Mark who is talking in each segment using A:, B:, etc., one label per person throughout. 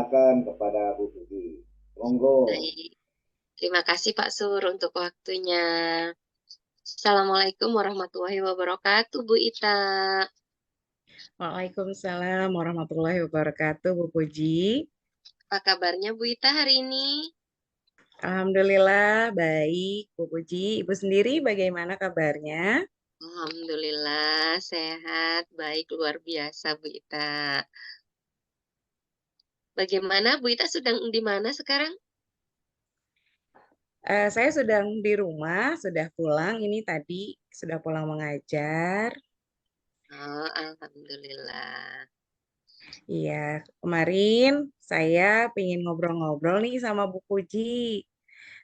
A: persilakan kepada Bu Budi. Monggo.
B: Baik, terima kasih Pak Sur untuk waktunya. Assalamualaikum warahmatullahi wabarakatuh, Bu Ita.
C: Waalaikumsalam warahmatullahi wabarakatuh, Bu Puji.
B: Apa kabarnya Bu Ita hari ini?
C: Alhamdulillah baik, Bu Puji. Ibu sendiri bagaimana kabarnya?
B: Alhamdulillah sehat, baik luar biasa Bu Ita. Bagaimana Bu Ita sedang di mana sekarang?
C: Saya sedang di rumah, sudah pulang. Ini tadi sudah pulang mengajar.
B: Oh, Alhamdulillah.
C: Iya, kemarin saya ingin ngobrol-ngobrol nih sama Bu Puji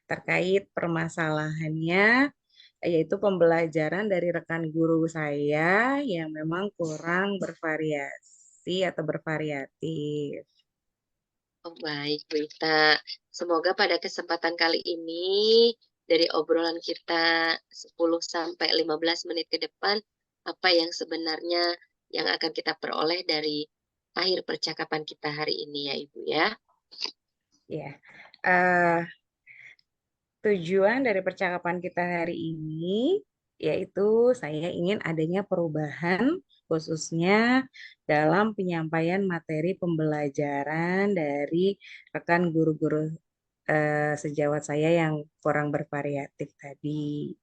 C: terkait permasalahannya, yaitu pembelajaran dari rekan guru saya yang memang kurang bervariasi atau bervariatif.
B: Oh, baik Bu Ita. Semoga pada kesempatan kali ini dari obrolan kita 10 sampai 15 menit ke depan apa yang sebenarnya yang akan kita peroleh dari akhir percakapan kita hari ini ya Ibu ya.
C: Ya, eh, tujuan dari percakapan kita hari ini yaitu saya ingin adanya perubahan khususnya dalam penyampaian materi pembelajaran dari rekan guru-guru sejawat saya yang kurang bervariatif tadi.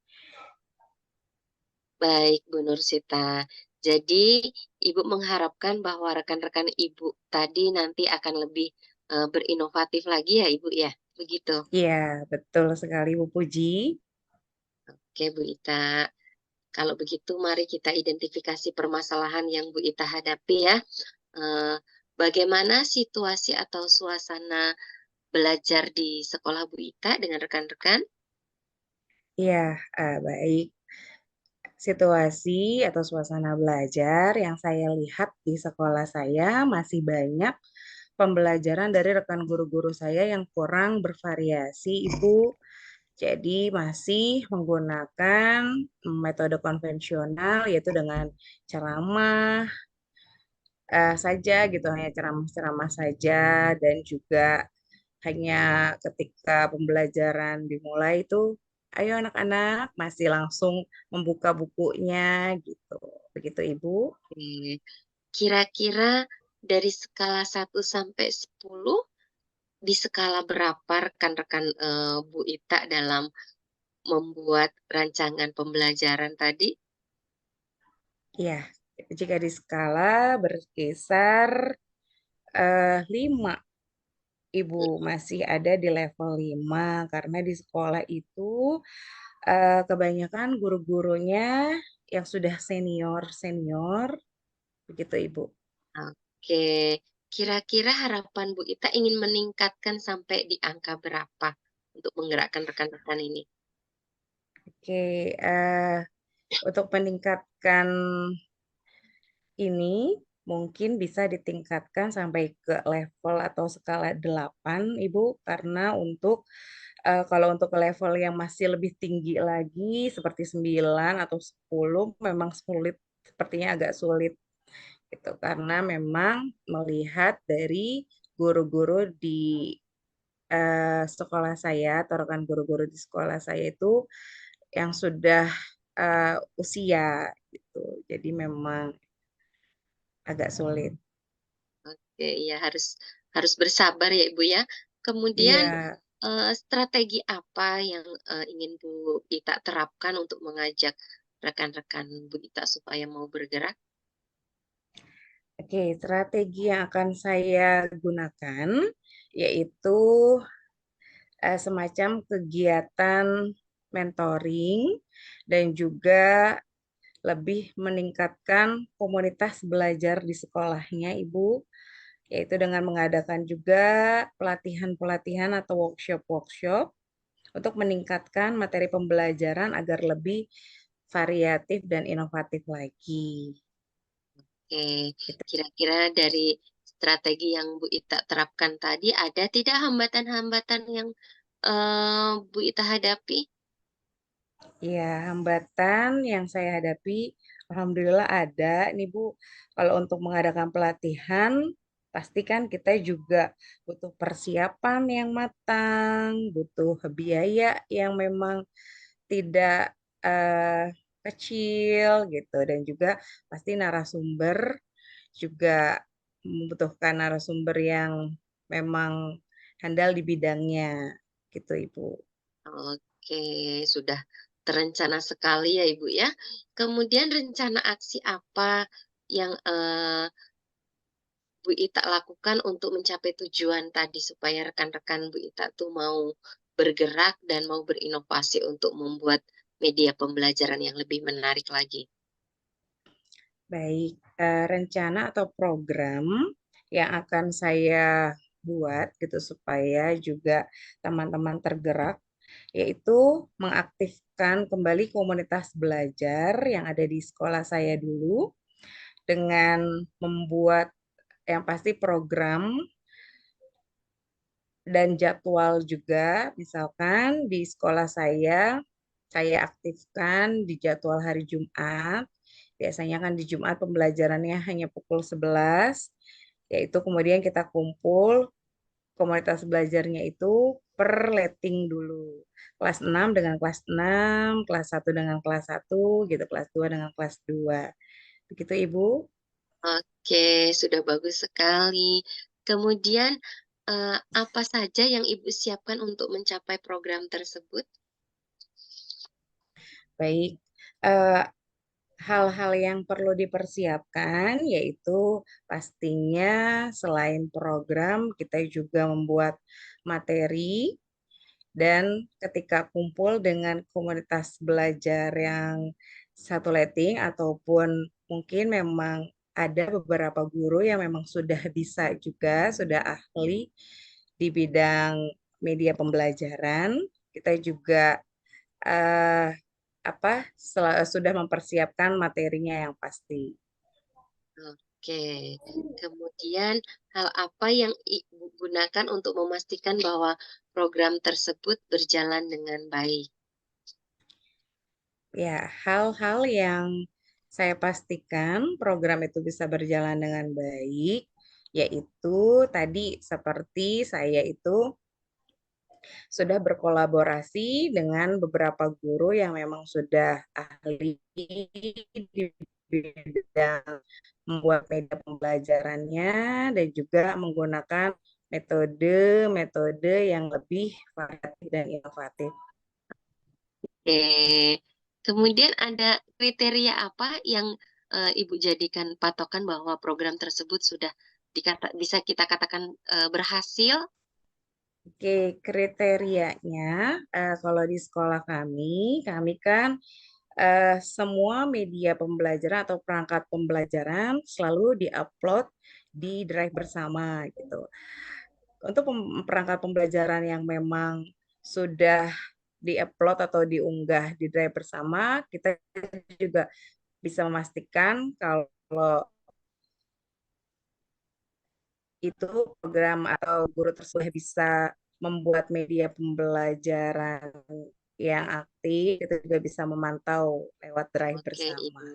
B: Baik Bu Nursita. Jadi Ibu mengharapkan bahwa rekan-rekan Ibu tadi nanti akan lebih berinovatif lagi ya Ibu ya. Begitu.
C: Iya, betul sekali Bu Puji.
B: Oke Bu Ita. Kalau begitu, mari kita identifikasi permasalahan yang Bu Ita hadapi ya. Eh, Bagaimana situasi atau suasana belajar di sekolah Bu Ita dengan rekan-rekan?
C: Iya, baik. Situasi atau suasana belajar yang saya lihat di sekolah saya masih banyak pembelajaran dari rekan guru-guru saya yang kurang bervariasi, Ibu. Jadi masih menggunakan metode konvensional yaitu dengan ceramah saja gitu, hanya ceramah-ceramah saja dan juga hanya ketika pembelajaran dimulai itu, ayo anak-anak masih langsung membuka bukunya gitu. Begitu Ibu.
B: Oke. Kira-kira dari skala 1 sampai 10, di skala berapa rekan-rekan Bu Ita dalam membuat rancangan pembelajaran tadi?
C: Ya, jika di skala berkisar 5, Ibu masih ada di level 5 karena di sekolah itu kebanyakan guru-gurunya yang sudah senior-senior, begitu Ibu.
B: Oke, kira-kira harapan Bu Ita ingin meningkatkan sampai di angka berapa untuk menggerakkan rekan-rekan ini?
C: Oke, untuk meningkatkan ini mungkin bisa ditingkatkan sampai ke level atau skala 8, Ibu, karena kalau untuk level yang masih lebih tinggi lagi seperti 9 atau 10 memang sulit, sepertinya agak sulit gitu karena memang melihat dari guru-guru di sekolah saya atau rekan guru-guru di sekolah saya itu yang sudah usia gitu. Jadi memang agak sulit.
B: Oke, ya harus harus bersabar ya Ibu ya. Kemudian
C: Iya,
B: strategi apa yang ingin Bu Ita terapkan untuk mengajak rekan-rekan Bu Ita supaya mau bergerak?
C: oke. Strategi yang akan saya gunakan yaitu semacam kegiatan mentoring dan juga lebih meningkatkan komunitas belajar di sekolahnya, Ibu, yaitu dengan mengadakan juga pelatihan-pelatihan atau workshop-workshop untuk meningkatkan materi pembelajaran agar lebih variatif dan inovatif lagi.
B: Oke,
C: Gitu.
B: kira-kira dari strategi yang Bu Ita terapkan tadi ada tidak hambatan-hambatan yang Bu Ita hadapi?
C: Ya, hambatan yang saya hadapi, alhamdulillah ada. Nih Bu, kalau untuk mengadakan pelatihan, pastikan kita juga butuh persiapan yang matang, butuh biaya yang memang tidak kecil gitu, dan juga pasti narasumber juga membutuhkan narasumber yang memang handal di bidangnya gitu Ibu.
B: Oke, sudah terencana sekali ya Ibu ya. Kemudian rencana aksi apa yang Bu Ita lakukan untuk mencapai tujuan tadi supaya rekan-rekan Bu Ita tuh mau bergerak dan mau berinovasi untuk membuat media pembelajaran yang lebih menarik lagi.
C: Baik, rencana atau program yang akan saya buat gitu supaya juga teman-teman tergerak, yaitu mengaktifkan kembali komunitas belajar yang ada di sekolah saya dulu dengan membuat yang pasti program dan jadwal juga. Misalkan di sekolah saya aktifkan di jadwal hari Jumat. Biasanya kan di Jumat pembelajarannya hanya pukul 11, yaitu kemudian kita kumpul komunitas belajarnya itu per letting dulu. Kelas 6 dengan kelas 6, kelas 1 dengan kelas 1, gitu, kelas 2 dengan kelas 2. Begitu Ibu.
B: Oke, sudah bagus sekali. Kemudian apa saja yang Ibu siapkan untuk mencapai program tersebut?
C: Baik, hal-hal yang perlu dipersiapkan yaitu pastinya selain program kita juga membuat materi, dan ketika kumpul dengan komunitas belajar yang satu letting ataupun mungkin memang ada beberapa guru yang memang sudah bisa juga, sudah ahli di bidang media pembelajaran, kita juga eh, sudah mempersiapkan materinya yang pasti.
B: Oke, kemudian hal apa yang Ibu gunakan untuk memastikan bahwa program tersebut berjalan dengan baik?
C: Ya, hal-hal yang saya pastikan program itu bisa berjalan dengan baik, yaitu tadi seperti saya itu sudah berkolaborasi dengan beberapa guru yang memang sudah ahli di bidang membuat media pembelajarannya dan juga menggunakan metode-metode yang lebih variatif dan inovatif.
B: Oke, kemudian ada kriteria apa yang Ibu jadikan patokan bahwa program tersebut sudah bisa kita katakan berhasil?
C: Oke, kriterianya kalau di sekolah kami kan semua media pembelajaran atau perangkat pembelajaran selalu diupload di Drive bersama gitu. Untuk perangkat pembelajaran yang memang sudah diupload atau diunggah di Drive bersama, kita juga bisa memastikan kalau itu program atau guru tersebut bisa membuat media pembelajaran yang aktif, kita juga bisa memantau lewat Drive
B: Oke,
C: bersama.
B: Ibu.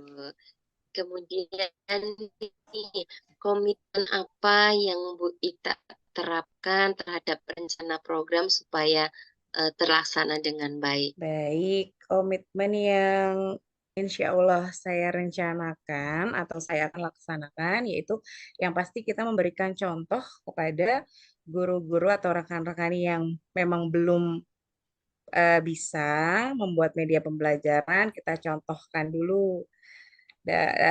B: Kemudian nih, komitmen apa yang Bu Ita terapkan terhadap rencana program supaya terlaksana dengan baik?
C: Baik, komitmen yang insya Allah saya rencanakan atau saya akan laksanakan, yaitu yang pasti kita memberikan contoh kepada guru-guru atau rekan-rekan yang memang belum bisa membuat media pembelajaran, kita contohkan dulu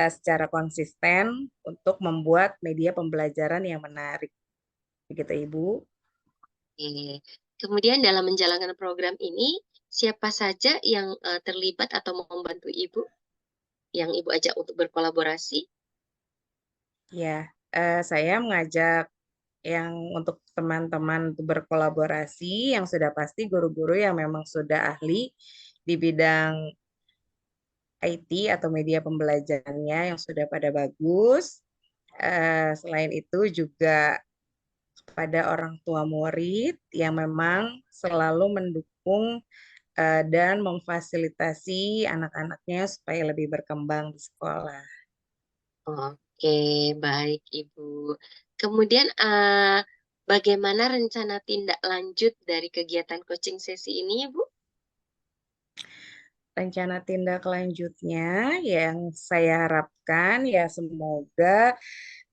C: secara konsisten untuk membuat media pembelajaran yang menarik. Begitu Ibu.
B: Oke. Kemudian dalam menjalankan program ini, siapa saja yang terlibat atau mau membantu Ibu, yang Ibu ajak untuk berkolaborasi?
C: Ya, saya mengajak yang untuk teman-teman untuk berkolaborasi yang sudah pasti guru-guru yang memang sudah ahli di bidang IT atau media pembelajarannya yang sudah pada bagus. Selain itu juga pada orang tua murid yang memang selalu mendukung dan memfasilitasi anak-anaknya supaya lebih berkembang di sekolah.
B: Oke, baik Ibu. Kemudian bagaimana rencana tindak lanjut dari kegiatan coaching sesi ini, Ibu?
C: Rencana tindak lanjutnya yang saya harapkan ya semoga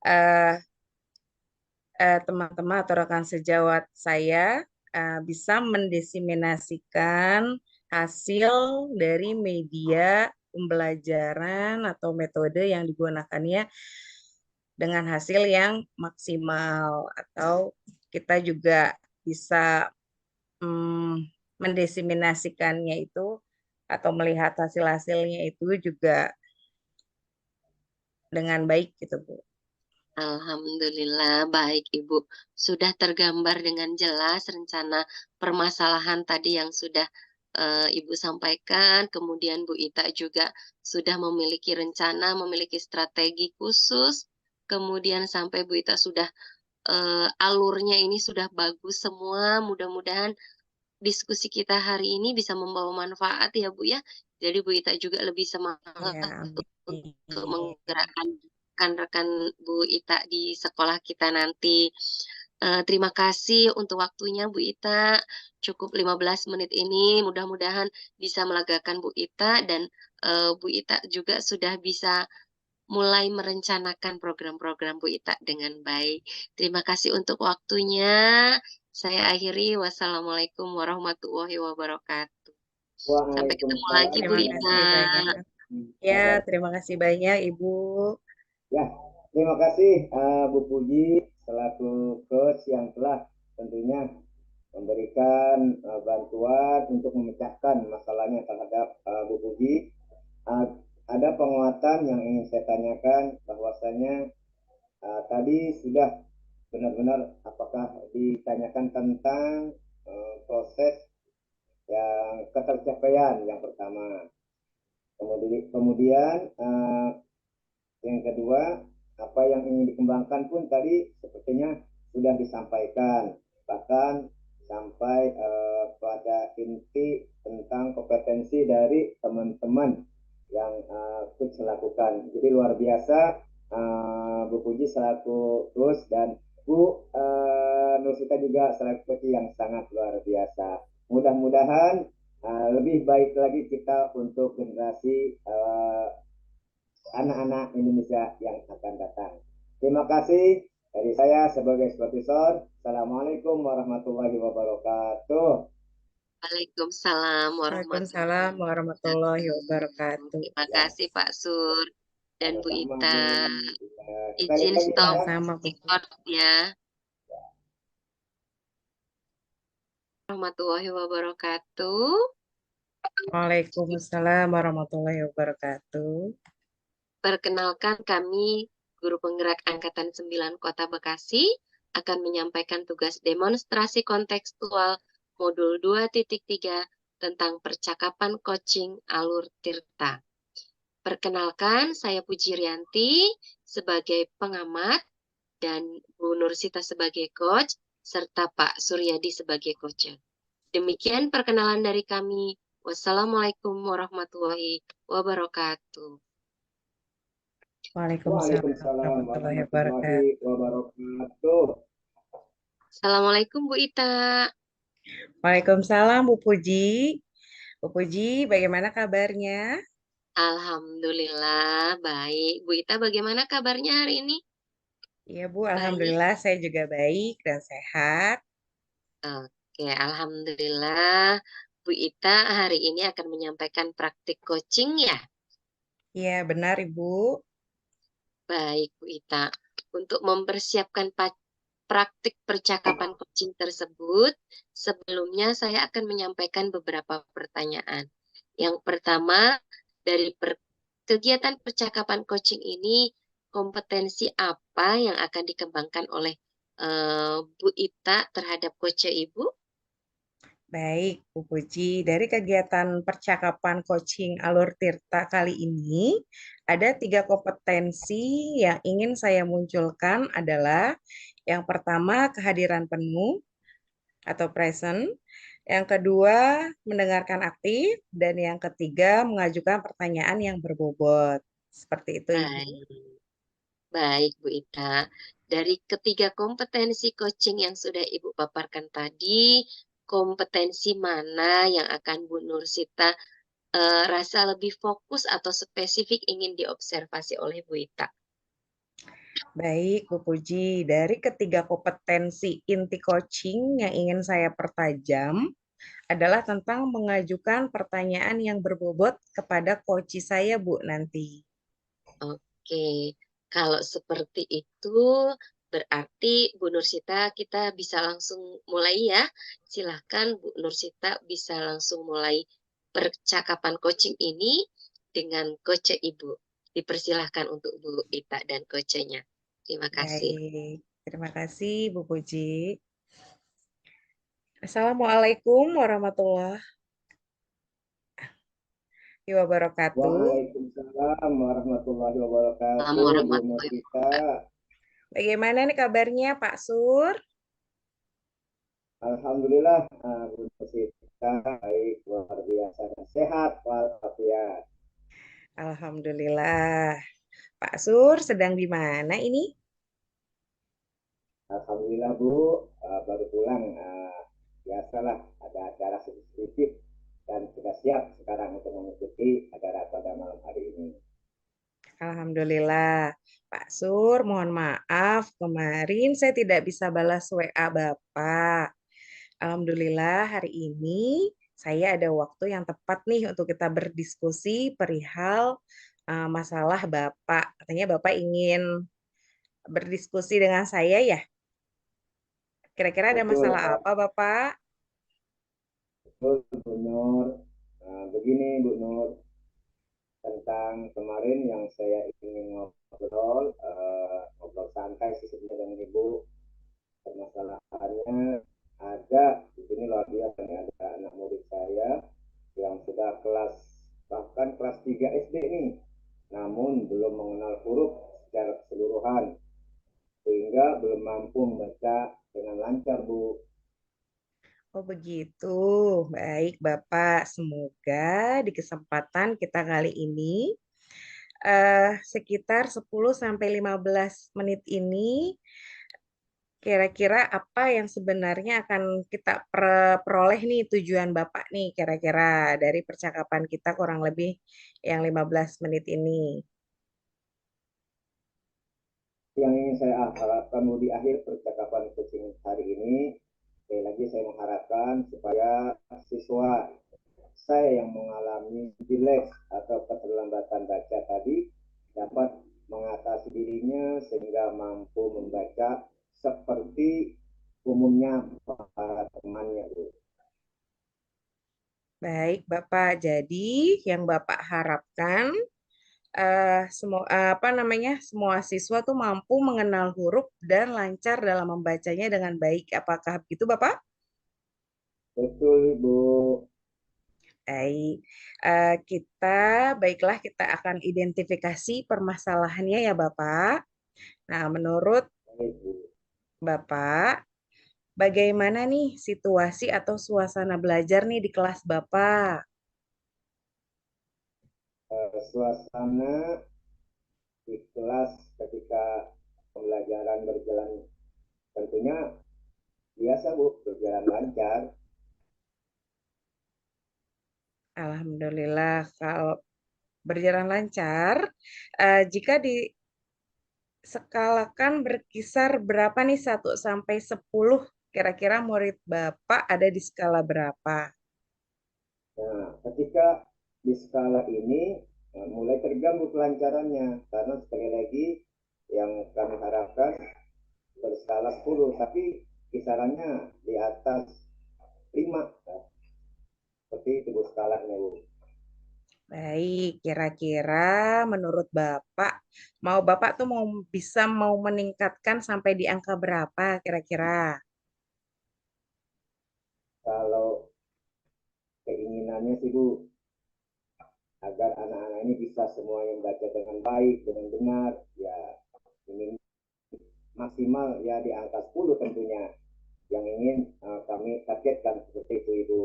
C: eh, teman-teman atau rekan sejawat saya bisa mendesiminasikan hasil dari media pembelajaran atau metode yang digunakannya dengan hasil yang maksimal, atau kita juga bisa mendesiminasikannya itu atau melihat hasil-hasilnya itu juga dengan baik gitu, Bu.
B: Alhamdulillah, baik Ibu. Sudah tergambar dengan jelas rencana permasalahan tadi yang sudah Ibu sampaikan. Kemudian Bu Ita juga sudah memiliki rencana, memiliki strategi khusus. Kemudian sampai Bu Ita sudah alurnya ini sudah bagus semua. Mudah-mudahan diskusi kita hari ini bisa membawa manfaat ya Bu ya. Jadi Bu Ita juga lebih semangat
C: Ya, amin.
B: untuk menggerakkan rekan-rekan Bu Ita di sekolah kita nanti. Terima kasih untuk waktunya Bu Ita. Cukup 15 menit ini mudah-mudahan bisa melegakan Bu Ita dan Bu Ita juga sudah bisa mulai merencanakan program-program Bu Ita dengan baik. Terima kasih untuk waktunya. Saya akhiri. Wassalamualaikum warahmatullahi wabarakatuh. Sampai ketemu lagi Bu
A: Waalaikumsalam.
C: Terima
B: Ita.
C: kasih banyak. Ya, terima kasih banyak Ibu.
A: Ya, terima kasih Bu Puji selaku coach yang telah tentunya memberikan bantuan untuk memecahkan masalahnya terhadap Bu Puji. Ada penguatan yang ingin saya tanyakan bahwasanya tadi sudah benar-benar apakah ditanyakan tentang proses yang ketercapaian yang pertama. Kemudian yang kedua, apa yang ingin dikembangkan pun tadi sepertinya sudah disampaikan, bahkan sampai pada inti tentang kompetensi dari teman-teman yang coach lakukan. Jadi luar biasa Bu Puji selaku coach dan Bu Nursita juga selaku coach yang sangat luar biasa. Mudah-mudahan lebih baik lagi kita untuk generasi anak-anak Indonesia yang akan datang. Terima kasih dari saya sebagai supervisor. Assalamualaikum warahmatullahi wabarakatuh.
B: Waalaikumsalam warahmatullahi
C: Waalaikumsalam warahmatullahi
B: wabarakatuh.
C: wabarakatuh.
B: Terima
A: Ya,
B: kasih Pak Sur dan Bu
A: sama-sama
B: Ita.
A: Bu. Kita
B: Izin
A: lihat
B: stop
A: ya.
C: Sama-sama, Bu.
B: record ya. Warahmatullahi wabarakatuh.
C: Waalaikumsalam warahmatullahi wabarakatuh.
B: Perkenalkan kami Guru Penggerak Angkatan 9 Kota Bekasi akan menyampaikan tugas demonstrasi kontekstual modul 2.3 tentang percakapan coaching alur Tirta. Perkenalkan, saya Puji Rianti sebagai pengamat dan Bu Nursita sebagai coach, serta Pak Suryadi sebagai coach. Demikian perkenalan dari kami. Wassalamualaikum warahmatullahi wabarakatuh.
C: Waalaikumsalam warahmatullahi wabarakatuh.
A: Wabarakatuh.
B: Assalamualaikum Bu Ita.
C: Waalaikumsalam Bu Puji. Bu Puji, bagaimana kabarnya?
B: Alhamdulillah baik. Bu Ita bagaimana kabarnya hari ini?
C: Iya Bu, alhamdulillah saya juga baik dan sehat.
B: Oke, alhamdulillah. Bu Ita hari ini akan menyampaikan praktik coaching ya?
C: Iya, benar Ibu.
B: Baik, Bu Ita. Untuk mempersiapkan praktik percakapan coaching tersebut, sebelumnya saya akan menyampaikan beberapa pertanyaan. Yang pertama, dari kegiatan percakapan coaching ini, kompetensi apa yang akan dikembangkan oleh Bu Ita terhadap coach Ibu?
C: Baik, Bu Puji. Dari kegiatan percakapan coaching alur Tirta kali ini, ada 3 kompetensi yang ingin saya munculkan adalah yang pertama, kehadiran penuh atau present. Yang kedua, mendengarkan aktif. Dan yang ketiga, mengajukan pertanyaan yang berbobot. Seperti itu, Ibu.
B: Baik. Baik, Bu Ita. Dari ketiga kompetensi coaching yang sudah Ibu paparkan tadi, kompetensi mana yang akan Bu Nursita rasa lebih fokus atau spesifik ingin diobservasi oleh Bu Ita?
C: Baik, Bu Puji. Dari ketiga kompetensi inti coaching yang ingin saya pertajam adalah tentang mengajukan pertanyaan yang berbobot kepada coach saya, Bu, nanti.
B: Oke, kalau seperti itu berarti Bu Nursita kita bisa langsung mulai ya. Silahkan Bu Nursita bisa langsung mulai percakapan coaching ini dengan coach Ibu. Dipersilahkan untuk Bu Ita dan coachnya. Terima kasih.
C: Baik, terima kasih Bu Puji. Assalamualaikum warahmatullahi wabarakatuh.
A: Waalaikumsalam warahmatullahi wabarakatuh, Bu
B: Assalamualaikum warahmatullahi
A: Nurita.
B: wabarakatuh.
C: Bagaimana nih kabarnya Pak Sur?
A: Alhamdulillah, Bu Nurita baik, luar biasa dan sehat walafiat.
C: Alhamdulillah. Pak Sur sedang di mana ini?
A: Alhamdulillah Bu, baru pulang. Biasalah ada acara sedikit dan sudah siap sekarang untuk mengikuti acara pada malam hari ini.
C: Alhamdulillah. Pak Sur, mohon maaf kemarin saya tidak bisa balas WA Bapak. Alhamdulillah hari ini saya ada waktu yang tepat nih untuk kita berdiskusi perihal masalah Bapak. Katanya Bapak ingin berdiskusi dengan saya ya. Kira-kira ada
A: Betul,
C: masalah apa Bapak?
A: betul Bu Nur. Begini Bu Nur, tentang kemarin yang saya ingin ngobrol, ngobrol santai sih sebenarnya dengan Ibu. Permasalahannya ada di sini luar biasa nih, ada anak murid saya yang sudah bahkan kelas 3 SD nih, namun belum mengenal huruf secara keseluruhan sehingga belum mampu membaca dengan lancar Bu.
C: Oh begitu. Baik Bapak, semoga di kesempatan kita kali ini sekitar 10 sampai 15 menit ini kira-kira apa yang sebenarnya akan kita peroleh nih tujuan Bapak nih kira-kira dari percakapan kita kurang lebih yang 15 menit ini.
A: Yang ingin saya harapkan Bu di akhir percakapan coaching hari ini, sekali lagi saya mengharapkan supaya siswa saya yang mengalami delay atau keterlambatan baca tadi dapat mengatasi dirinya sehingga mampu membaca seperti umumnya para temannya Bu.
C: Baik Bapak, jadi yang Bapak harapkan semua apa namanya semua siswa tuh mampu mengenal huruf dan lancar dalam membacanya dengan baik. Apakah begitu Bapak?
A: Betul Bu.
C: Baik, kita baiklah kita akan identifikasi permasalahannya ya Bapak. Nah, menurut
A: Baik Bu.
C: Bapak, bagaimana nih situasi atau suasana belajar nih di kelas Bapak?
A: Suasana di kelas ketika pembelajaran berjalan tentunya biasa Bu, berjalan lancar.
C: Alhamdulillah kalau berjalan lancar. Jika diskalakan berkisar berapa nih 1 sampai 10, kira-kira murid Bapak ada di skala berapa?
A: Nah, ketika di skala ini mulai terganggu kelancarannya karena sekali lagi yang kami harapkan berskala 10 tapi kisarannya di atas 5 nah, seperti itu Bu skalanya Bu.
C: Baik, kira-kira menurut Bapak, Bapak tuh mau meningkatkan sampai di angka berapa kira-kira?
A: Kalau keinginannya sih Bu agar anak-anak ini bisa semuanya membaca dengan baik dengan benar ya ini maksimal ya di angka 10 tentunya yang ingin kami targetkan seperti itu Ibu.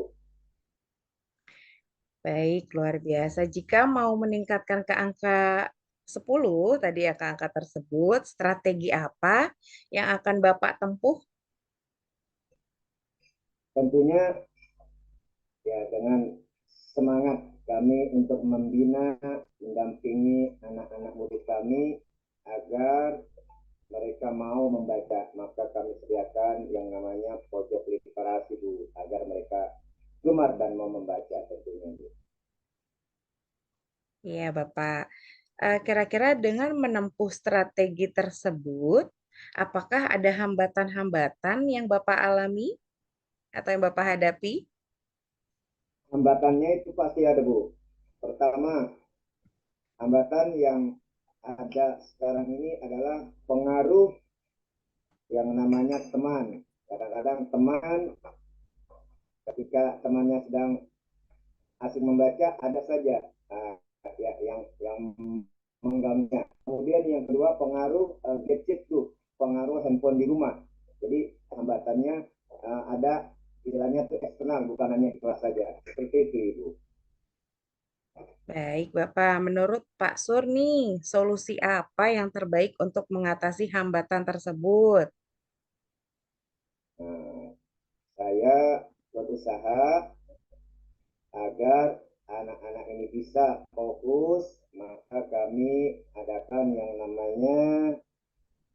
C: Baik, luar biasa. Jika mau meningkatkan ke angka 10 tadi angka-angka tersebut, strategi apa yang akan Bapak tempuh?
A: Tentunya ya dengan semangat kami untuk membina, mendampingi anak-anak murid kami agar mereka mau membaca, maka kami sediakan yang namanya pojok literasi dulu agar mereka gemar dan mau membaca tentunya.
C: Iya, Bapak. Kira-kira dengan menempuh strategi tersebut, apakah ada hambatan-hambatan yang Bapak alami atau yang Bapak hadapi?
A: Hambatannya itu pasti ada, Bu. Pertama, hambatan yang ada sekarang ini adalah pengaruh yang namanya teman. Kadang-kadang teman ketika temannya sedang asik membaca ada saja ya, yang mengganggunya. Kemudian yang kedua pengaruh gadget tuh, pengaruh handphone di rumah. Jadi hambatannya ada istilahnya tuh eksternal, bukan hanya di kelas saja. Seperti itu, Ibu.
C: Baik, Bapak. Menurut Pak Sur nih, solusi apa yang terbaik untuk mengatasi hambatan tersebut?
A: Nah, saya berusaha agar anak-anak ini bisa fokus, maka kami adakan yang namanya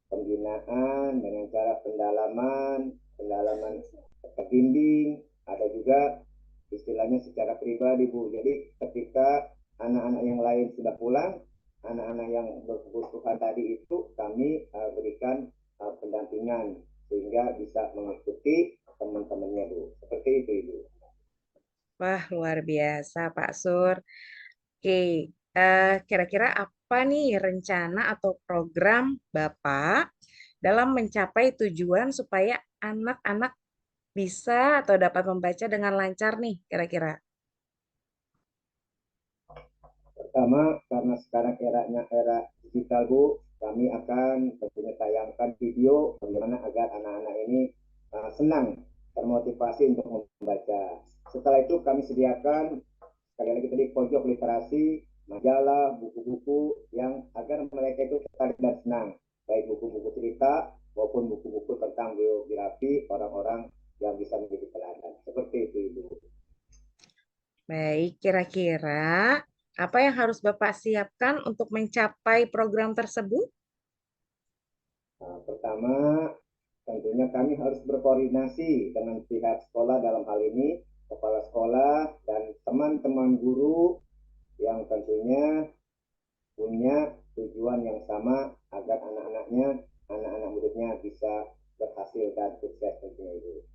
A: pembinaan dengan cara pendalaman terbimbing, ada juga istilahnya secara pribadi, Bu. Jadi ketika anak-anak yang lain sudah pulang, anak-anak yang berkebutuhan tadi itu kami berikan pendampingan sehingga bisa mengikuti teman-temannya, Bu. Seperti itu, Ibu.
C: Wah, luar biasa, Pak Sur. Oke, kira-kira apa nih rencana atau program Bapak dalam mencapai tujuan supaya anak-anak bisa atau dapat membaca dengan lancar nih, kira-kira?
A: Pertama, karena sekarang eranya era digital, Bu, kami akan tentunya tayangkan video bagaimana agar anak-anak ini senang, termotivasi untuk membaca. Setelah itu kami sediakan sekali lagi tadi pojok literasi, majalah, buku-buku yang agar mereka itu tertarik dan senang, baik buku-buku cerita maupun buku-buku tentang biografi orang-orang yang bisa menjadi teladan. Seperti itu, Ibu.
C: Baik, kira-kira apa yang harus Bapak siapkan untuk mencapai program tersebut?
A: Nah, pertama, tentunya kami harus berkoordinasi dengan pihak sekolah dalam hal ini, kepala sekolah dan teman-teman guru yang tentunya punya tujuan yang sama agar anak-anaknya, anak-anak muridnya bisa berhasil dan sukses tentunya itu.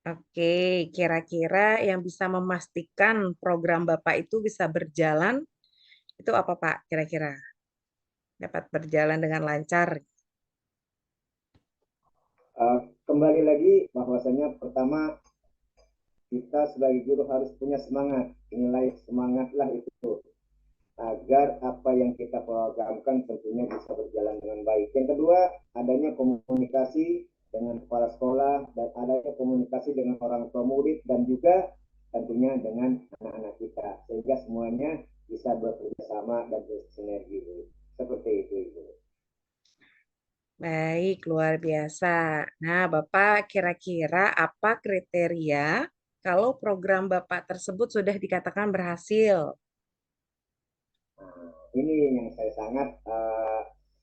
C: Oke, kira-kira yang bisa memastikan program Bapak itu bisa berjalan, itu apa Pak kira-kira? Dapat berjalan dengan lancar.
A: Kembali lagi bahwasanya pertama kita sebagai guru harus punya semangat, nilai semangatlah itu agar apa yang kita programkan tentunya bisa berjalan dengan baik. Yang kedua, adanya komunikasi dengan kepala sekolah dan adanya komunikasi dengan orang tua murid dan juga tentunya dengan anak-anak kita sehingga semuanya bisa bekerja sama dan bersinergi. Seperti itu, Ibu.
C: Baik, luar biasa. Nah, Bapak kira-kira apa kriteria kalau program Bapak tersebut sudah dikatakan berhasil?
A: Nah, ini yang saya sangat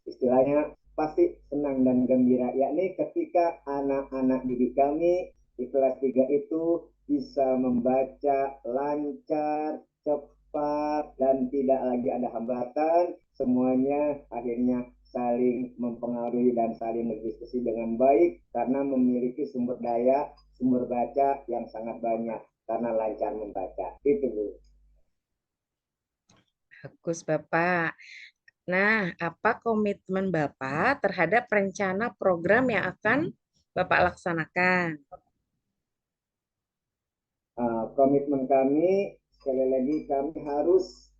A: istilahnya pasti senang dan gembira, yakni ketika anak-anak didik kami di kelas 3 itu bisa membaca lancar, cepat, dan tidak lagi ada hambatan, semuanya akhirnya saling mempengaruhi dan saling berdiskusi dengan baik karena memiliki sumber daya, sumber baca yang sangat banyak karena lancar membaca. Itu, Bu.
C: Bagus, Bapak. Nah, apa komitmen Bapak terhadap rencana program yang akan Bapak laksanakan?
A: Komitmen kami sekali lagi kami harus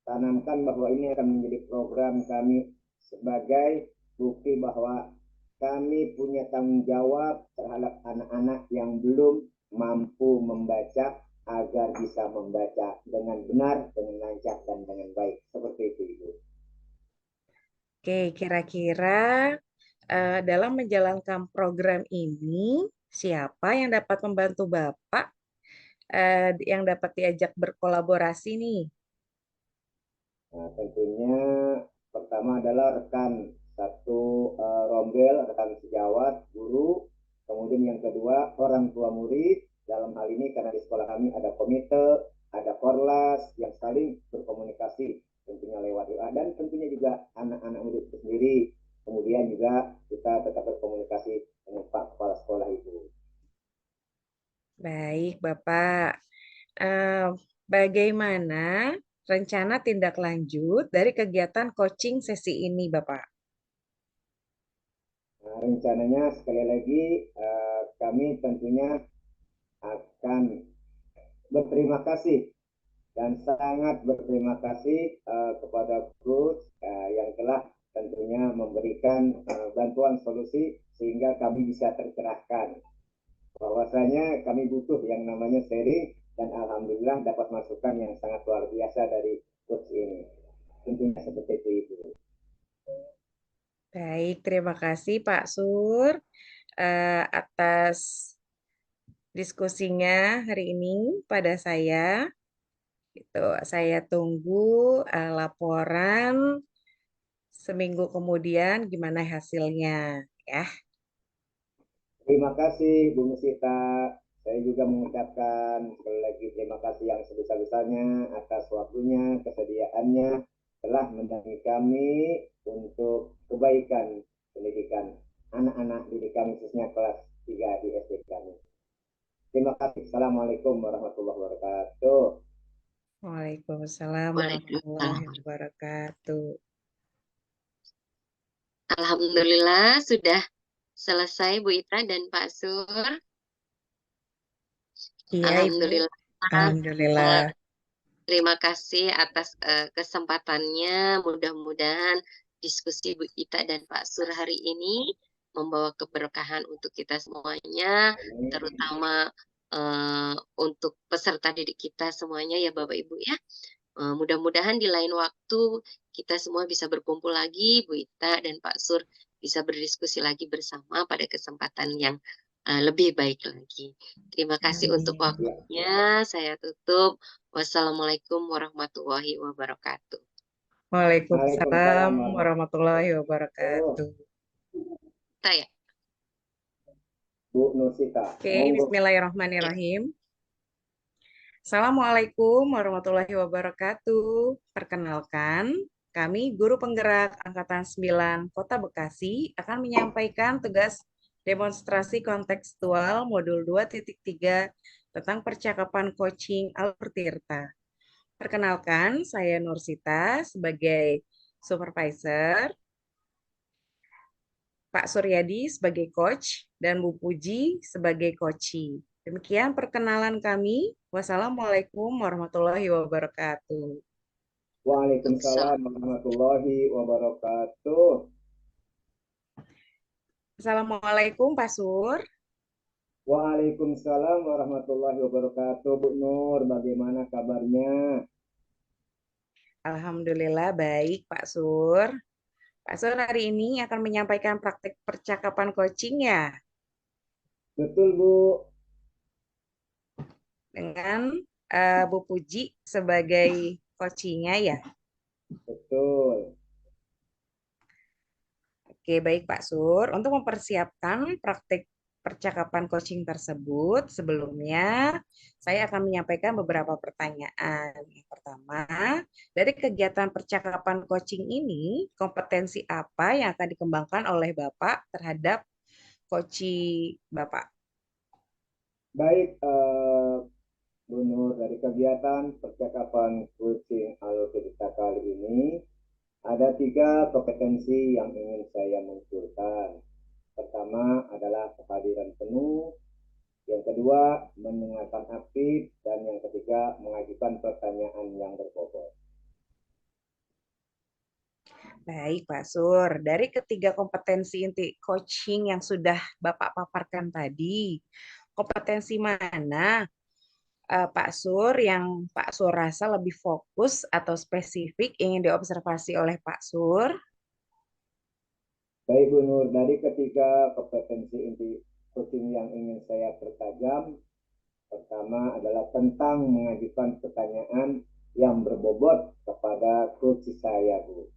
A: tanamkan bahwa ini akan menjadi program kami sebagai bukti bahwa kami punya tanggung jawab terhadap anak-anak yang belum mampu membaca agar bisa membaca dengan benar, dengan lancar, dan dengan baik. Seperti itu, Ibu.
C: Oke, kira-kira dalam menjalankan program ini, siapa yang dapat membantu Bapak yang dapat diajak berkolaborasi nih?
A: Nah, tentunya pertama adalah rekan satu rombel, rekan sejawat, guru. Kemudian yang kedua orang tua murid. Dalam hal ini karena di sekolah kami ada komite, ada korlas yang saling berkomunikasi tentunya lewat WA dan tentunya juga anak-anak murid itu sendiri. Kemudian juga kita tetap berkomunikasi dengan Pak Kepala Sekolah itu.
C: Baik, Bapak. Eh, Bagaimana rencana tindak lanjut dari kegiatan coaching sesi ini, Bapak?
A: Nah, rencananya sekali lagi kami tentunya akan berterima kasih dan sangat berterima kasih kepada Bruce yang telah tentunya memberikan bantuan solusi sehingga kami bisa tercerahkan. Bahwasanya kami butuh yang namanya sharing dan alhamdulillah dapat masukan yang sangat luar biasa dari coach ini. Tentunya seperti itu.
C: Baik, terima kasih Pak Sur atas diskusinya hari ini pada saya. Itu saya tunggu laporan seminggu kemudian gimana hasilnya ya.
A: Terima kasih Bu Musita. Saya juga mengucapkan sekali lagi terima kasih yang sebesar-besarnya atas waktunya, kesediaannya telah mendampingi kami untuk kebaikan pendidikan anak-anak didik kami khususnya kelas 3 di SD kami. Terima kasih. Assalamualaikum warahmatullahi wabarakatuh.
C: Waalaikumsalam warahmatullahi
B: Waalaikumsalam.
C: wabarakatuh.
B: Alhamdulillah sudah selesai Bu Ita dan Pak Sur.
C: Iya, Ibu.
B: Alhamdulillah.
C: Alhamdulillah.
B: Terima kasih atas kesempatannya. Mudah-mudahan diskusi Bu Ita dan Pak Sur hari ini membawa keberkahan untuk kita semuanya, terutama untuk peserta didik kita semuanya ya Bapak Ibu ya. Mudah-mudahan di lain waktu kita semua bisa berkumpul lagi, Bu Ita dan Pak Sur bisa berdiskusi lagi bersama pada kesempatan yang lebih baik lagi. Terima kasih untuk waktunya. Saya tutup. Wassalamualaikum warahmatullahi wabarakatuh.
C: Waalaikumsalam warahmatullahi wabarakatuh.
B: Saya.
A: Bu Nusita.
C: Oke, bismillahirrahmanirrahim. Assalamualaikum warahmatullahi wabarakatuh. Perkenalkan, kami guru penggerak Angkatan 9 Kota Bekasi akan menyampaikan tugas demonstrasi kontekstual modul 2.3 tentang percakapan coaching Alur Tirta. Perkenalkan, saya Nursita sebagai supervisor, Pak Suryadi sebagai coach, dan Bu Puji sebagai coachee. Demikian perkenalan kami. Wassalamualaikum warahmatullahi wabarakatuh.
A: Waalaikumsalam warahmatullahi wabarakatuh.
C: Assalamualaikum Pak Sur.
A: Waalaikumsalam warahmatullahi wabarakatuh. Bu Nur, bagaimana kabarnya?
C: Alhamdulillah baik Pak Sur. Pak Sur hari ini akan menyampaikan praktik percakapan coaching ya.
A: Betul Bu.
C: Dengan Bu Puji sebagai coachingnya ya.
A: Betul.
C: Oke, baik Pak Sur. Untuk mempersiapkan praktik percakapan coaching tersebut, sebelumnya saya akan menyampaikan beberapa pertanyaan. Yang pertama, dari kegiatan percakapan coaching ini, kompetensi apa yang akan dikembangkan oleh Bapak terhadap coaching Bapak?
A: Baik, Bu Nur, dari kegiatan percakapan coaching Alur Tirta kali ini, ada 3 kompetensi yang ingin saya munculkan. Pertama adalah kehadiran penuh, yang kedua mendengarkan aktif, dan yang ketiga mengajukan pertanyaan yang berbobot.
C: Baik, Pak Sur. Dari ketiga kompetensi inti coaching yang sudah Bapak paparkan tadi, kompetensi mana Pak Sur yang Pak Sur rasa lebih fokus atau spesifik ingin diobservasi oleh Pak Sur?
A: Baik Bu Nur, dari ketiga kompetensi inti coaching yang ingin saya pertajam, pertama adalah tentang mengajukan pertanyaan yang berbobot kepada coach saya, Bu.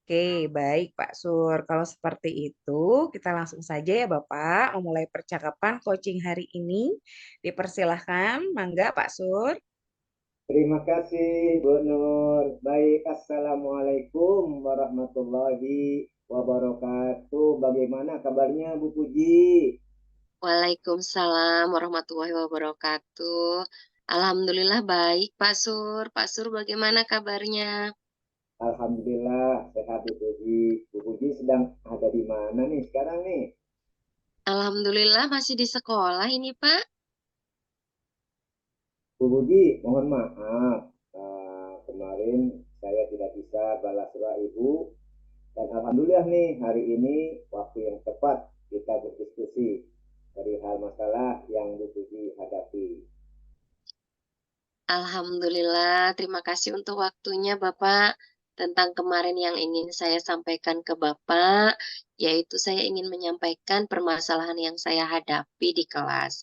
C: Oke, baik Pak Sur. Kalau seperti itu, kita langsung saja ya Bapak memulai percakapan coaching hari ini. Dipersilahkan, mangga Pak Sur.
A: Terima kasih Bu Nur. Baik, Assalamualaikum warahmatullahi wabarakatuh. Bagaimana kabarnya Bu Puji?
B: Waalaikumsalam warahmatullahi wabarakatuh. Alhamdulillah baik, Pak Sur. Pak Sur, bagaimana kabarnya?
A: Alhamdulillah sehat Bu Puji. Bu Puji sedang ada di mana nih sekarang nih?
B: Alhamdulillah masih di sekolah ini, Pak.
A: Bu Puji, mohon maaf. Kemarin saya tidak bisa balas surah Ibu. Dan Alhamdulillah nih hari ini waktu yang tepat kita berdiskusi dari hal masalah yang Bu Puji hadapi.
B: Alhamdulillah, terima kasih untuk waktunya, Bapak. Tentang kemarin yang ingin saya sampaikan ke Bapak, yaitu saya ingin menyampaikan permasalahan yang saya hadapi di kelas.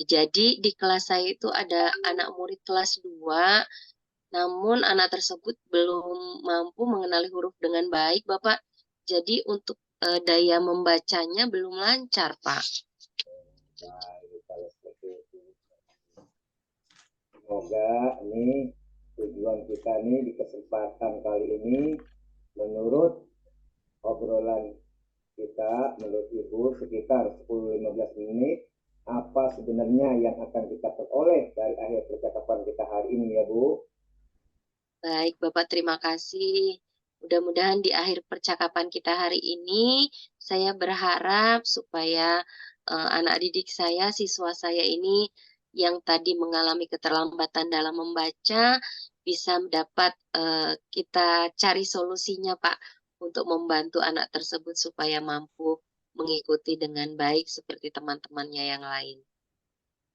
B: Jadi di kelas saya itu ada anak murid kelas 2, namun anak tersebut belum mampu mengenali huruf dengan baik, Bapak. Jadi untuk daya membacanya belum lancar, Pak.
A: Baik, kalau seperti itu. Semoga ini tujuan kita nih di kesempatan kali ini menurut obrolan kita, menurut Ibu sekitar 10-15 menit apa sebenarnya yang akan kita peroleh dari akhir percakapan kita hari ini ya Bu.
B: Baik, Bapak, terima kasih. Mudah-mudahan di akhir percakapan kita hari ini, saya berharap supaya anak didik saya, siswa saya ini yang tadi mengalami keterlambatan dalam membaca, bisa dapat kita cari solusinya, Pak, untuk membantu anak tersebut supaya mampu mengikuti dengan baik seperti teman-temannya yang lain.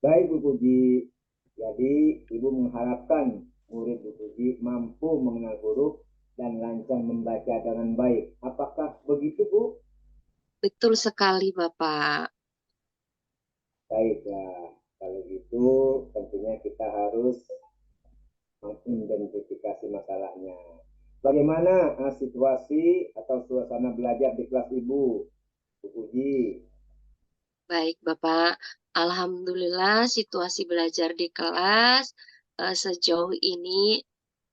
A: Baik Bu Puji, jadi Ibu mengharapkan murid Bu Puji mampu mengenal huruf dan lancar membaca dengan baik. Apakah begitu Bu?
B: Betul sekali, Bapak.
A: Baiklah, kalau gitu tentunya kita harus mengidentifikasi masalahnya. Bagaimana situasi atau suasana belajar di kelas Ibu, Bu Puji?
B: Baik, Bapak. Alhamdulillah situasi belajar di kelas sejauh ini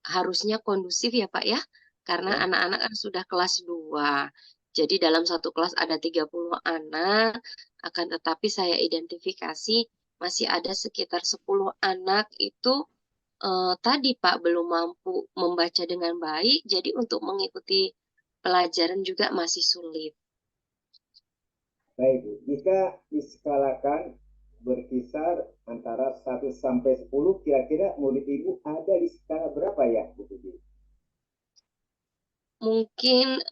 B: harusnya kondusif ya, Pak ya. Karena
A: Ya,
B: anak-anak kan sudah kelas 2. Jadi dalam satu kelas ada 30 anak, akan tetapi saya identifikasi masih ada sekitar 10 anak itu tadi Pak belum mampu membaca dengan baik, jadi untuk mengikuti pelajaran juga masih sulit.
A: baik Bu. Jika diskalakan berkisar antara 1 sampai 10, kira-kira murid Ibu ada di skala berapa ya, Bu Puji?
B: Mungkin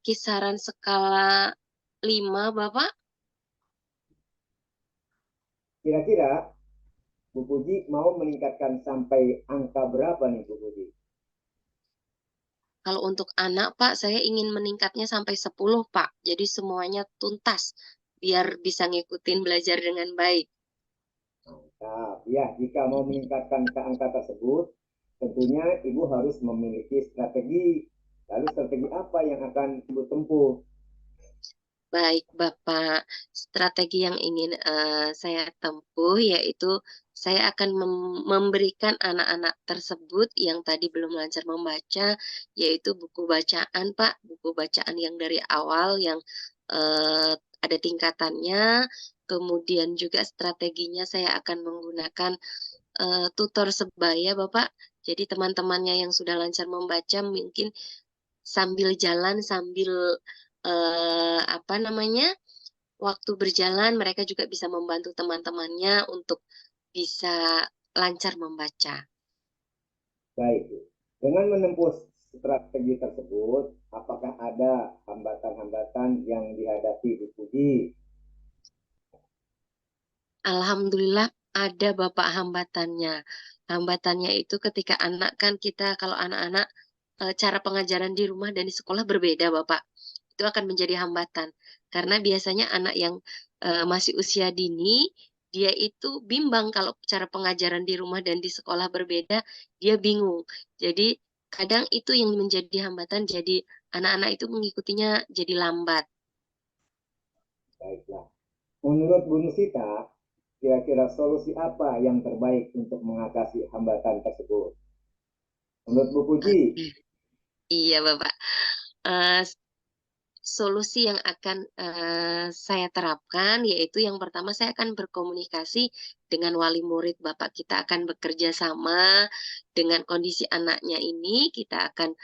B: kisaran skala 5, Bapak.
A: Kira-kira Bu Puji mau meningkatkan sampai angka berapa nih Bu Puji?
B: Kalau untuk anak, Pak, saya ingin meningkatnya sampai 10, Pak. Jadi semuanya tuntas, biar bisa ngikutin belajar dengan baik.
A: Mantap. Ya, jika mau meningkatkan ke angka tersebut, tentunya Ibu harus memiliki strategi. Lalu strategi apa yang akan Ibu tempuh?
B: Baik, Bapak. Strategi yang ingin saya tempuh yaitu saya akan memberikan anak-anak tersebut yang tadi belum lancar membaca, yaitu buku bacaan, Pak. Buku bacaan yang dari awal yang ada tingkatannya. Kemudian juga strateginya saya akan menggunakan tutor sebaya, Bapak. Jadi teman-temannya yang sudah lancar membaca mungkin sambil jalan, sambil apa namanya, waktu berjalan mereka juga bisa membantu teman-temannya untuk bisa lancar membaca.
A: Baik, Bu. Dengan menempuh strategi tersebut, apakah ada hambatan-hambatan yang dihadapi Bu Puji?
B: Alhamdulillah ada Bapak hambatannya. Hambatannya itu ketika anak kan kita kalau anak-anak cara pengajaran di rumah dan di sekolah berbeda Bapak. Itu akan menjadi hambatan. Karena biasanya anak yang masih usia dini dia itu bimbang kalau cara pengajaran di rumah dan di sekolah berbeda, dia bingung. Jadi kadang itu yang menjadi hambatan, jadi anak-anak itu mengikutinya jadi lambat.
A: Baiklah. Menurut Bu Nusita, kira-kira solusi apa yang terbaik untuk mengatasi hambatan tersebut? Menurut Bu Puji,
B: Oke. Iya Bapak. Eh, Solusi yang akan saya terapkan yaitu yang pertama saya akan berkomunikasi dengan wali murid Bapak. Kita akan bekerja sama dengan kondisi anaknya ini, kita akan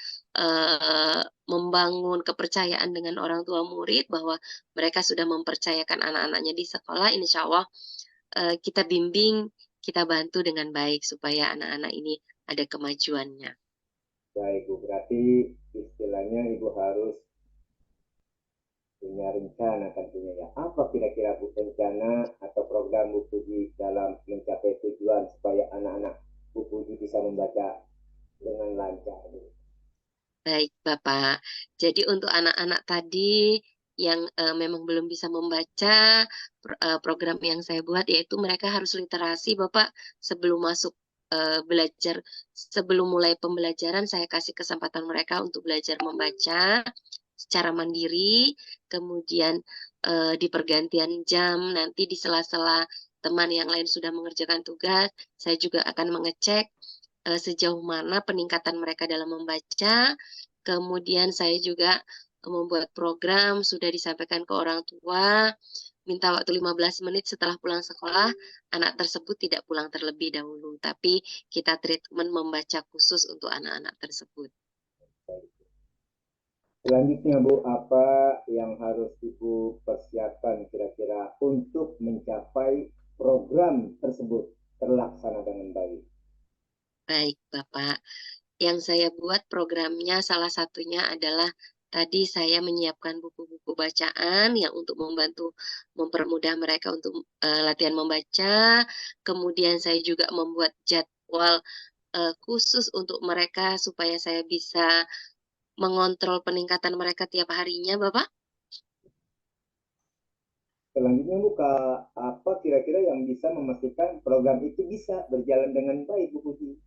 B: membangun kepercayaan dengan orang tua murid bahwa mereka sudah mempercayakan anak-anaknya di sekolah, insya Allah kita bimbing, kita bantu dengan baik supaya anak-anak ini ada kemajuannya.
A: baik Bu, berarti istilahnya Ibu harus punya rencana tentunya ya. Apa kira-kira Bu rencana atau program Bu Puji dalam mencapai tujuan supaya anak-anak Bu Puji bisa membaca dengan lancar Bu?
B: Baik, Bapak. Jadi untuk anak-anak tadi yang memang belum bisa membaca, program yang saya buat yaitu mereka harus literasi, Bapak. Sebelum masuk belajar, sebelum mulai pembelajaran, saya kasih kesempatan mereka untuk belajar membaca secara mandiri. Kemudian di pergantian jam, nanti di sela-sela teman yang lain sudah mengerjakan tugas, saya juga akan mengecek sejauh mana peningkatan mereka dalam membaca. Kemudian saya juga membuat program, sudah disampaikan ke orang tua, minta waktu 15 menit setelah pulang sekolah, anak tersebut tidak pulang terlebih dahulu, tapi kita treatment membaca khusus untuk anak-anak tersebut.
A: Selanjutnya Bu, apa yang harus Ibu persiapkan kira-kira untuk mencapai program tersebut terlaksana dengan baik?
B: Baik, Bapak. Yang saya buat programnya salah satunya adalah tadi saya menyiapkan buku-buku bacaan yang untuk membantu mempermudah mereka untuk latihan membaca. Kemudian saya juga membuat jadwal khusus untuk mereka supaya saya bisa mengontrol peningkatan mereka tiap harinya, Bapak.
A: Selanjutnya Bu, apa kira-kira yang bisa memastikan program itu bisa berjalan dengan baik Bu Puji?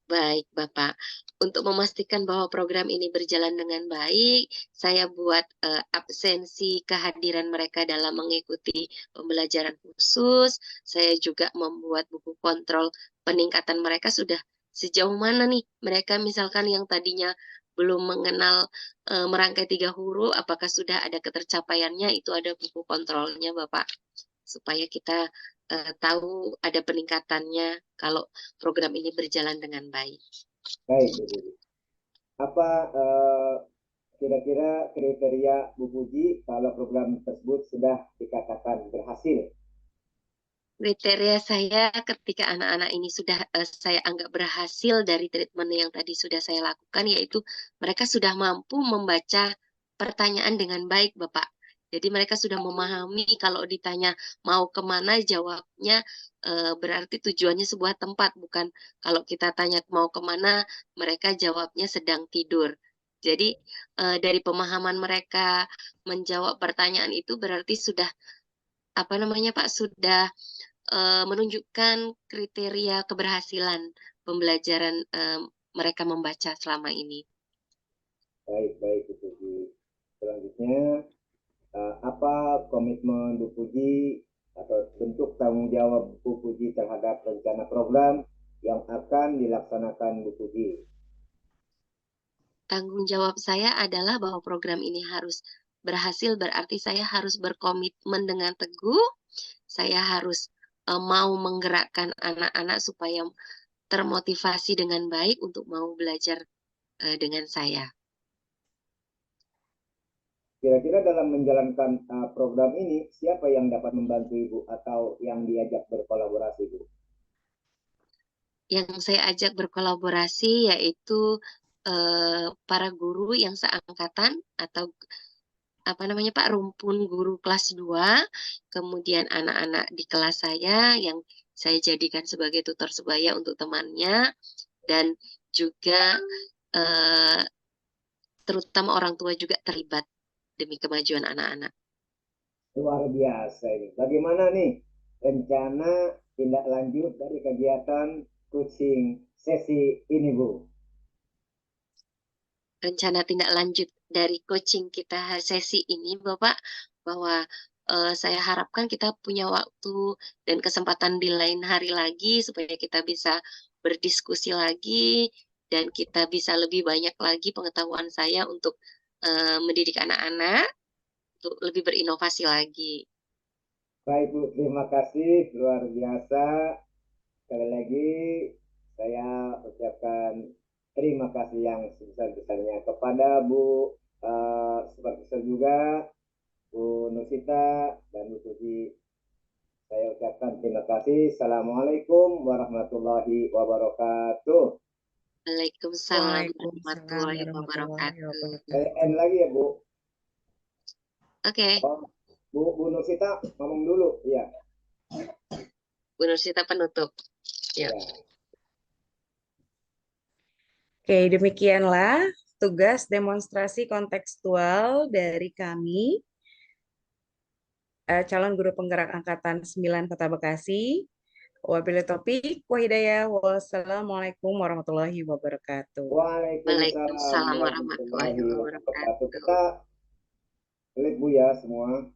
B: Baik, Bapak. Untuk memastikan bahwa program ini berjalan dengan baik, saya buat absensi kehadiran mereka dalam mengikuti pembelajaran khusus. Saya juga membuat buku kontrol peningkatan mereka sudah sejauh mana nih. Mereka misalkan yang tadinya belum mengenal merangkai 3 huruf, apakah sudah ada ketercapaiannya, itu ada buku kontrolnya, Bapak. Supaya kita tahu ada peningkatannya kalau program ini berjalan dengan baik.
A: Baik Bu Puji. Apa kira-kira kriteria Bu Puji kalau program tersebut sudah dikatakan berhasil?
B: Kriteria saya ketika anak-anak ini sudah saya anggap berhasil dari treatment yang tadi sudah saya lakukan, yaitu mereka sudah mampu membaca pertanyaan dengan baik, Bapak. Jadi mereka sudah memahami kalau ditanya mau kemana, jawabnya berarti tujuannya sebuah tempat, bukan kalau kita tanya mau kemana, mereka jawabnya sedang tidur. Jadi dari pemahaman mereka menjawab pertanyaan itu berarti sudah apa namanya Pak, sudah menunjukkan kriteria keberhasilan pembelajaran mereka membaca selama ini.
A: Baik, baik Bu Puji. Selanjutnya, apa komitmen Bu Puji atau bentuk tanggung jawab Bu Puji terhadap rencana program yang akan dilaksanakan Bu Puji?
B: Tanggung jawab saya adalah bahwa program ini harus berhasil, berarti saya harus berkomitmen dengan teguh, saya harus mau menggerakkan anak-anak supaya termotivasi dengan baik untuk mau belajar dengan saya.
A: Kira-kira dalam menjalankan program ini, siapa yang dapat membantu Ibu atau yang diajak berkolaborasi Bu?
B: Yang saya ajak berkolaborasi yaitu para guru yang seangkatan atau Pak, rumpun guru kelas 2, kemudian anak-anak di kelas saya yang saya jadikan sebagai tutor sebaya untuk temannya, dan juga terutama orang tua juga terlibat demi kemajuan anak-anak.
A: Luar biasa ini. Bagaimana nih rencana tindak lanjut dari kegiatan coaching sesi ini, Bu?
B: Rencana tindak lanjut dari coaching kita sesi ini, Bapak, bahwa saya harapkan kita punya waktu dan kesempatan di lain hari lagi supaya kita bisa berdiskusi lagi dan kita bisa lebih banyak lagi pengetahuan saya untuk mendidik anak-anak untuk lebih berinovasi lagi.
A: Baik, Bu. Terima kasih. Luar biasa. Sekali lagi saya ucapkan terima kasih yang sebesar-besarnya kepada Bu Supervisor juga, Bu Nusita dan Bu Suci. Saya ucapkan terima kasih. Assalamualaikum warahmatullahi wabarakatuh.
B: Waalaikumsalam
C: Waalaikumsalam
B: warahmatullahi
C: warahmatullahi
B: wabarakatuh.
A: Saya
C: wabarakatuh.
A: end lagi ya, Bu.
B: Oke,
A: Oh, Bu Nusita ngomong dulu. Iya.
B: Bu Nursita penutup. Yuk.
A: Ya.
C: Oke, demikianlah tugas demonstrasi kontekstual dari kami, calon guru penggerak angkatan 9 Kota Bekasi. Wabillahi taufiq wa hidayah. Wassalamualaikum warahmatullahi wabarakatuh.
A: Waalaikumsalam
B: Waalaikumsalam warahmatullahi
A: warahmatullahi wabarakatuh.
B: wabarakatuh.
A: Kita lihat Bu ya semua.